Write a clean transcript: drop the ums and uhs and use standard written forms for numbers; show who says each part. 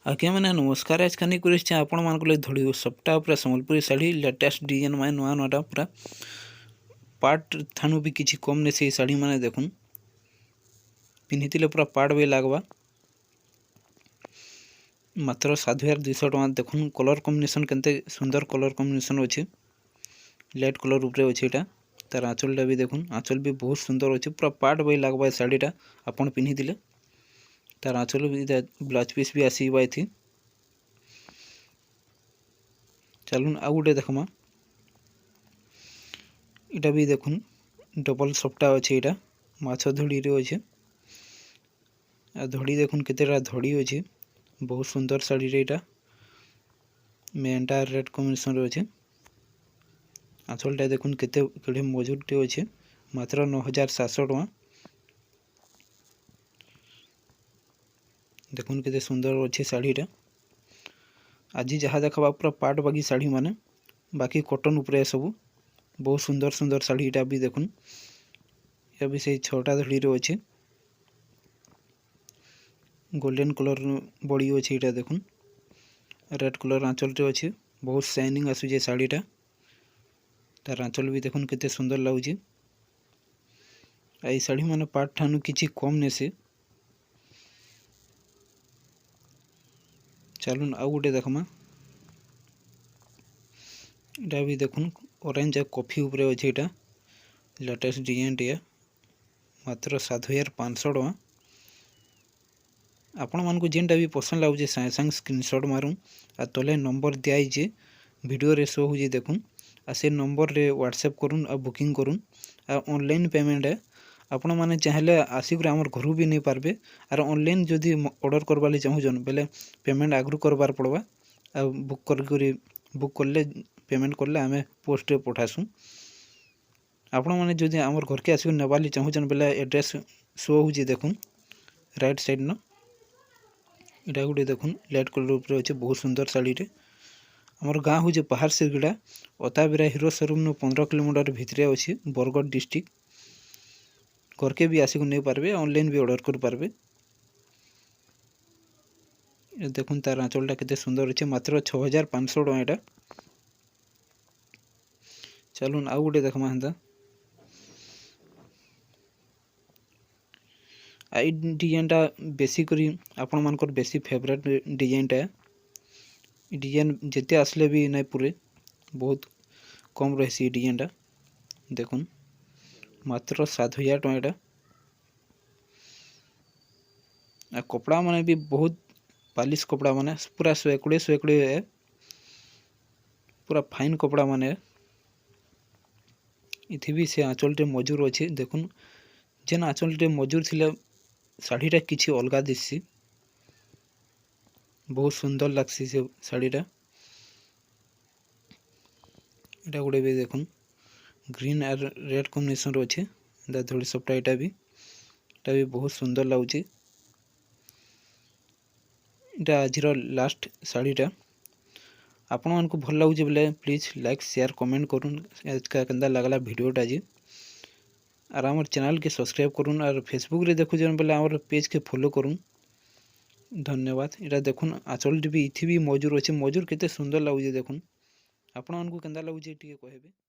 Speaker 1: आज्ञा मैंने नमस्कार आज खानी कर आपण मान धड़ी सप्ताह पूरा संबलपुरी शाढ़ी लेटेस्ट डिजाइन मैं नुआ नुआटा पूरा पार्ट थानु भी किसी कम नहीं से शाढ़ी मैंने देखुन पिंधि पूरा पार्ट भी लगवा मात्र 7200 टଙ୍କା देखुन कलर कॉम्बिनेशन केते सुंदर कलर कॉम्बिनेशन अच्छे लाइट कलर उपरे अच्छे एटा तार आंचलटा भी देखुन आंचल भी बहुत सुंदर अच्छे पूरा पार्ट भी लगवा शाढ़ीटा आपन पिंधि तार आंचल भी ब्लाउज पीस भी आसवा थी चलून आउ गोटे देखमा इटा भी देखुन डबल सप्टा अच्छे यहाँ माछ धड़ी रे अच्छे आ धड़ी देखुन केतेटा धड़ी अच्छे बहुत सुंदर शाढ़ी रे यहाँ मेनटा रेड कॉम्बिनेशन रे अच्छे आंचलटा देखुन केते केड़े मजूरटे अच्छे मात्र 9700 टଙ୍କା देखुन केते सुंदर अच्छे शाढ़ीटा आज जहाँ देखा पूरा पाट बाकी शाढ़ी माने बाकी कॉटन उपरे सब बहुत सुंदर सुंदर शाढ़ीटा भी देखुन या भी से 6टा धड़ी रे अच्छे गोल्डन कलर बड़ी अच्छे यहाँ देखुन रेड कलर आंचल टे अच्छे बहुत शाइनिंग आसुचे शाढ़ीटा तार आंचल भी देखुन केते सुंदर लगुचे आई शाढ़ी माने पाट ठानु किछि कम ने से चलून आउ गोटे देखमा इटा भी देखुन ऑरेंज कॉफी उपरे अच्छे यहाँ लेटेस्ट डिजाइन टे मात्र 7500 टଙ୍କା आपण मान को जेनटा भी पसंद लगुचे सागे सागे स्क्रीनशॉट मारूँ आ तले नंबर दिखाई वीडियो रे शो हो देखुन आ से नंबर रे व्हाट्सएप करूँ आ बुकिंग करूँ आ ऑनलाइन पेमेंट है आपण मैंने चाहेले आसिक आमर घर भी नहीं पारबे आर ऑनलाइन जदि ऑर्डर करवा चाहून बेले पेमेंट आगु करवार पड़वा आ बुक करले पेमेंट करले आमे पोस्ट रे पठासू आपण मैंने जदि आमर घर के आसिक नेबाली चाहून बेले एड्रेस शो हो देखुन राइट साइड न इटा गोटे देखुन लाइट कलर उपरे अच्छे बहुत सुंदर शाढ़ी रे आमर गाँ हूँ पहाड़ सिरगड़ा अताबिरा हीरो शोरूम नु 15 किलोमीटर भितरे अच्छे बरगढ़ डिस्ट्रिक्ट घर के भी आसिक नहीं पारबे ऑनलाइन भी ऑर्डर कर पारबे देखुन तार आंचलटा केते सुंदर अच्छे मात्र 6500 टଙ୍କା एटा चलून आउ गोटे देखमा हंता आई डिजाइनटा बेसी करी आपण मानकर बेसी फेवरेट डिजाइनटा डिजाइन जिते आसले भी नहीं पूरे बहुत कम रही डिजाइनटा देखुन मात्र 7000 टଙ୍କା एटा आ कपड़ा माने भी बहुत पालिश कपड़ा माने पूरा 120 पूरा फाइन कपड़ा माने इथि भी से आंचलटे मजूर अच्छे देखुन जेन आंचलटे मजूर थिले शाढ़ीटा किसी अलगा दिसी बहुत सुंदर लगसी से शाढ़ीटा एटा गोटे भी देखुन ग्रीन और रेड कॉम्बिनेशन रो अच्छे धड़ी सप्टा एटा भी बहुत सुंदर लगुचे एटा आज लास्ट शाढ़ीटा आपण मान को भल लगुचे बोले प्लीज लाइक शेयर कमेंट करूँ केंदा लगला वीडियोटा जी और आमर चैनल के सब्सक्राइब करूँ और फेसबुक रे देखु जन बोले आमर पेज के फॉलो करूँ धन्यवाद इटा देखुन आंचल भी इथि भी मजूर अच्छे मजूर केते सुंदर लगुचे देखुन आपण मान को केंदा लगुचे टिके कहबे।